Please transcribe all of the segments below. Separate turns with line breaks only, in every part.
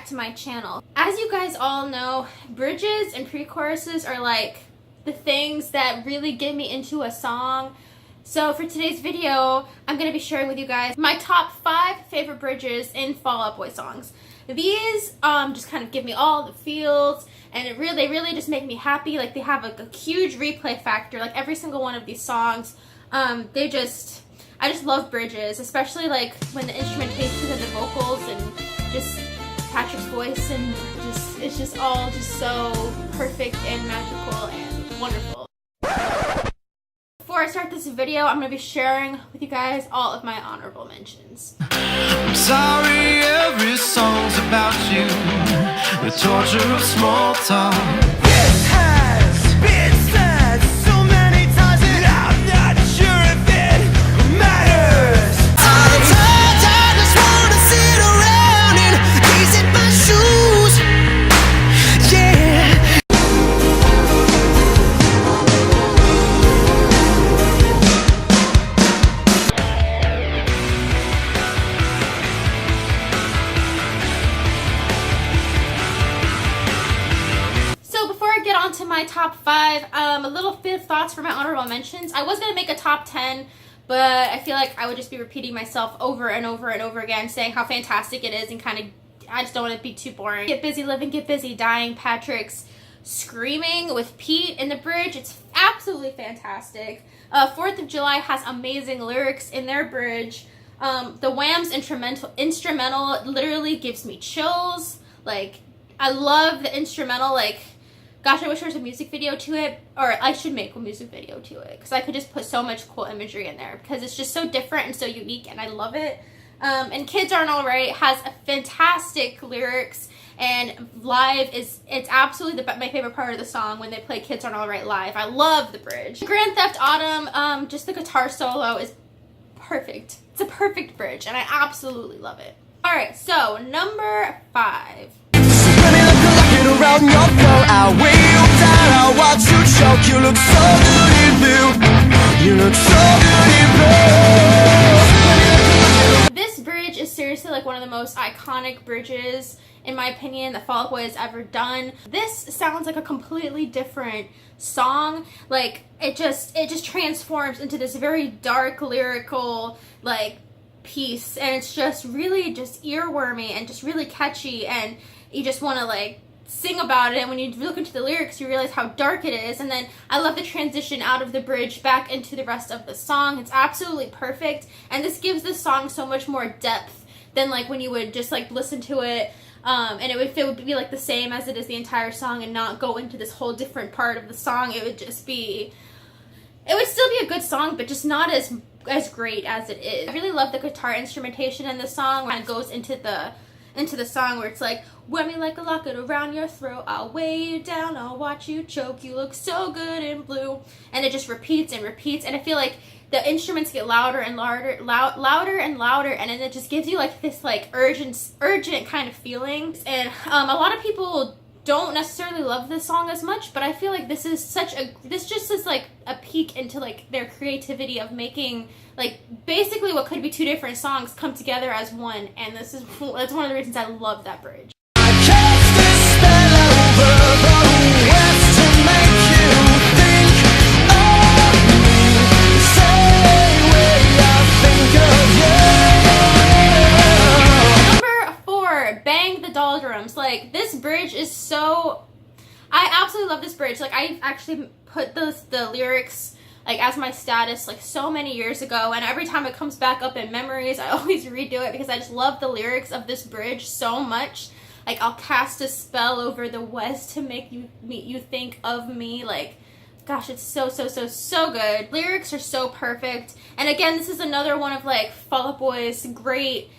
back to my channel. As you guys all know, bridges and pre-choruses are like the things that really get me into a song. So for today's video, I'm going to be sharing with you guys my top 5 favorite bridges in Fall Out Boy songs. These just kind of give me all the feels, and they really just make me happy. Like, they have like a huge replay factor. Like, every single one of these songs, I just love bridges, especially like when the instrumentation and the vocals and just Patrick's voice, and it's just all just so perfect and magical and wonderful. Before I start this video, I'm going to be sharing with you guys all of my honorable mentions.
I'm sorry, every song's about you. The torture of small talk. This has been said so many times that I'm not sure if it matters. Sometimes I just wanna sit around and gaze at my shoes. Yeah.
To my top 5, a little bit of thoughts for my honorable mentions. I was going to make a top 10, but I feel like I would just be repeating myself over and over and over again, saying how fantastic it is, and kind of, I just don't want it to be too boring. Get busy living, get busy dying. Patrick's screaming with Pete in the bridge, it's absolutely fantastic. 4th of July has amazing lyrics in their bridge. The Wham's instrumental literally gives me chills. Like, I love the instrumental. Like, gosh, I wish there was a music video to it, or I should make a music video to it, because I could just put so much cool imagery in there, because it's just so different and so unique, and I love it. And Kids Aren't Alright has a fantastic lyrics, and live it's absolutely my favorite part of the song when they play Kids Aren't Alright live. I love the bridge. Grand Theft Autumn, just the guitar solo is perfect. It's a perfect bridge, and I absolutely love it. Alright, so number 5.
Around your throat, I will die. I watch you choke. You look so good in blue. You look so good in blue.
This bridge is seriously like one of the most iconic bridges, in my opinion, that Fall Out Boy has ever done. This sounds like a completely different song. Like, it just transforms into this very dark, lyrical, like, piece, and it's just really just earwormy and just really catchy, and you just want to like sing about it, and when you look into the lyrics you realize how dark it is. And then I love the transition out of the bridge back into the rest of the song. It's absolutely perfect, and this gives the song so much more depth than like when you would just like listen to it and it would be like the same as it is the entire song and not go into this whole different part of the song. It would still be a good song, but just not as great as it is. I really love the guitar instrumentation in the song. It goes into the song where it's like, wear me like a locket around your throat, I'll weigh you down, I'll watch you choke, you look so good in blue. And it just repeats and repeats, and I feel like the instruments get louder and louder, louder and louder, and then it just gives you like this like urgent kind of feeling. And a lot of people don't necessarily love this song as much, but I feel like this just is like a peek into like their creativity of making like basically what could be 2 different songs come together as one, and that's one of the reasons I love that bridge. Number 4, Bang the Doldrums. Like, this bridge is so, I absolutely love this bridge. Like, I actually put the lyrics like as my status like so many years ago, and every time it comes back up in memories I always redo it because I just love the lyrics of this bridge so much. Like, I'll cast a spell over the west to make you think of me. Like, gosh, it's so good. Lyrics are so perfect, and again, this is another one of like Fall Out Boy's great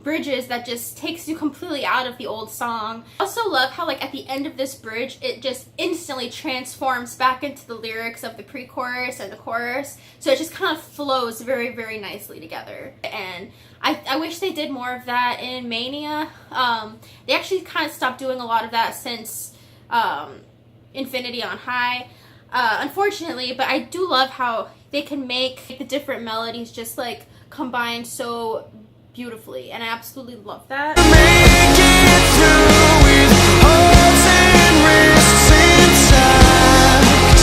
bridges that just takes you completely out of the old song. I also love how like at the end of this bridge it just instantly transforms back into the lyrics of the pre-chorus and the chorus, so it just kind of flows very nicely together. And I wish they did more of that in MANIA. They actually kind of stopped doing a lot of that since Infinity on High, unfortunately, but I do love how they can make the different melodies just like combine so beautifully, and I absolutely love that.
Make it through with hopes and risks intact.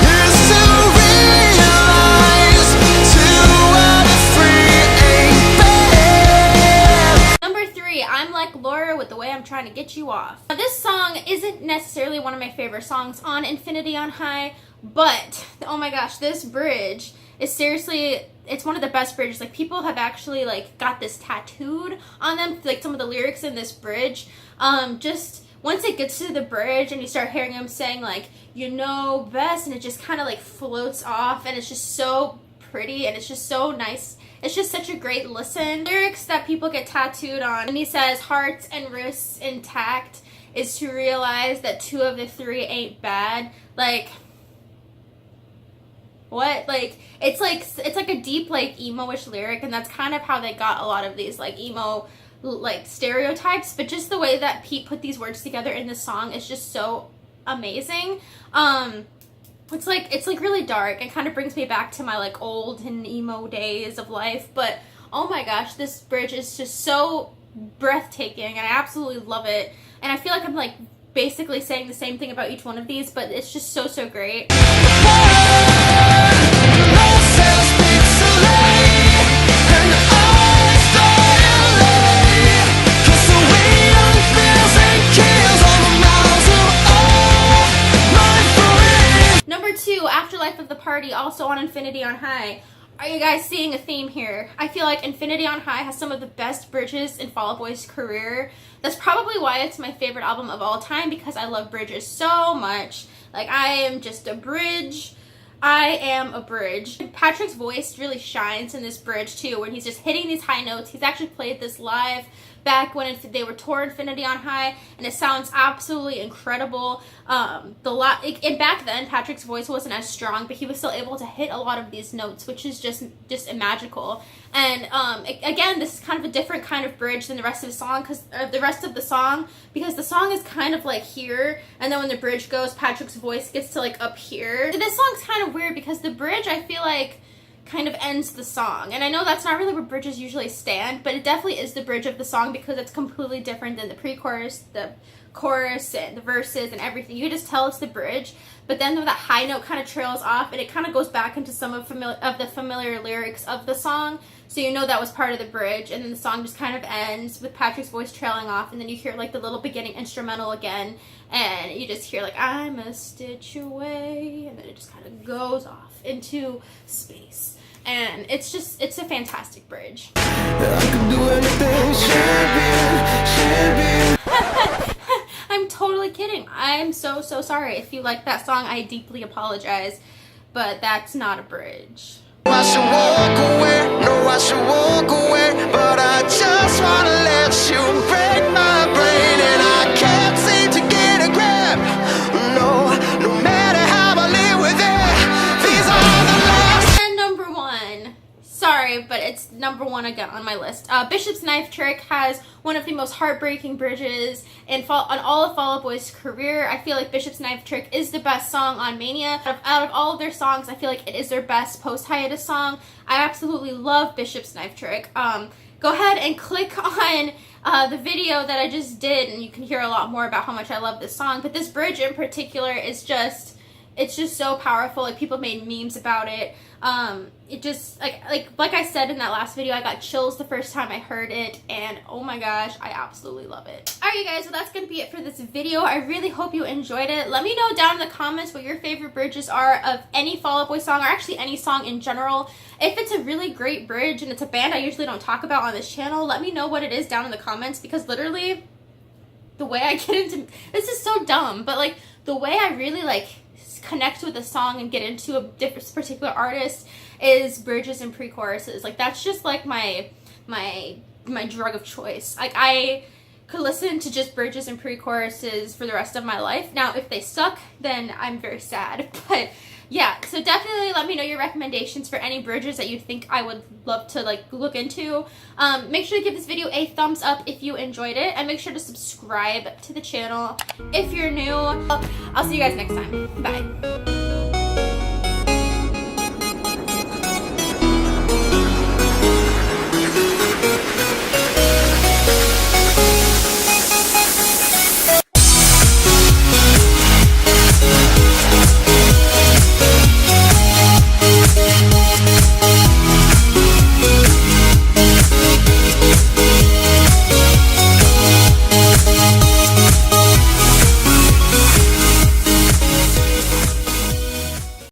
Is to realize 2 out of 3 ain't bad.
Number 3, I'm like Laura with The Way I'm Trying to Get You Off. Now, this song isn't necessarily one of my favorite songs on Infinity on High, but oh my gosh, this bridge is seriously, it's one of the best bridges. Like, people have actually like got this tattooed on them, like some of the lyrics in this bridge. Just once it gets to the bridge and you start hearing him saying like, you know best, and it just kind of like floats off, and it's just so pretty, and it's just so nice. It's just such a great listen. Lyrics that people get tattooed on, and he says hearts and wrists intact is to realize that 2 of the 3 ain't bad. Like, what? Like, it's like a deep, like, emo-ish lyric, and that's kind of how they got a lot of these like emo like stereotypes. But just the way that Pete put these words together in this song is just so amazing. It's like really dark and kind of brings me back to my like old and emo days of life. But oh my gosh, this bridge is just so breathtaking, and I absolutely love it. And I feel like I'm like basically saying the same thing about each one of these, but it's just so great. Number 2, Afterlife of the Party, also on Infinity on High. Are you guys seeing a theme here? I feel like Infinity on High has some of the best bridges in Fall Out Boy's career. That's probably why it's my favorite album of all time, because I love bridges so much. Like, I am just a bridge. I am a bridge. Patrick's voice really shines in this bridge too, when he's just hitting these high notes. He's actually played this live back when they were tour Infinity on High, and it sounds absolutely incredible. And back then, Patrick's voice wasn't as strong, but he was still able to hit a lot of these notes, which is just magical. And again, this is kind of a different kind of bridge than the rest of the song, because the song is kind of like here, and then when the bridge goes, Patrick's voice gets to like up here. This song's kind of weird because the bridge, I feel like, kind of ends the song, and I know that's not really where bridges usually stand, but it definitely is the bridge of the song because it's completely different than the pre-chorus, the chorus, and the verses and everything. You can just tell it's the bridge, but then that high note kind of trails off, and it kind of goes back into some of the familiar lyrics of the song, so you know that was part of the bridge. And then the song just kind of ends with Patrick's voice trailing off, and then you hear like the little beginning instrumental again, and you just hear like, I'm a stitch away, and then it just kind of goes off into space. And it's a fantastic bridge.
I could do anything, champion.
I'm totally kidding. I'm so sorry. If you like that song, I deeply apologize, but that's not a bridge.
I should walk away, no, I should walk away, but I just wanna let you break my brain, and I can't seem to get a grip. No matter how I live with it, these are the last.
And number 1, sorry, but it's number 1 again on my list. Bishop's Knife Trick has one of the most heartbreaking bridges on all of Fall Out Boy's career. I feel like Bishop's Knife Trick is the best song on MANIA. Out of all of their songs, I feel like it is their best post-hiatus song. I absolutely love Bishop's Knife Trick. Go ahead and click on the video that I just did, and you can hear a lot more about how much I love this song. But this bridge in particular is just, it's just so powerful. Like, people made memes about it. It just, like I said in that last video, I got chills the first time I heard it, and oh my gosh, I absolutely love it. Alright, you guys, well, that's gonna be it for this video. I really hope you enjoyed it. Let me know down in the comments what your favorite bridges are of any Fall Out Boy song, or actually any song in general. If it's a really great bridge and it's a band I usually don't talk about on this channel, let me know what it is down in the comments, because literally the way I get into, this is so dumb, but like the way I really like connect with a song and get into a different particular artist is bridges and pre-choruses. Like, that's just like my drug of choice. Like, I could listen to just bridges and pre-choruses for the rest of my life. Now, if they suck, then I'm very sad. But yeah, so definitely let me know your recommendations for any bridges that you think I would love to like look into. Make sure to give this video a thumbs up if you enjoyed it, and make sure to subscribe to the channel if you're new. I'll see you guys next time. Bye.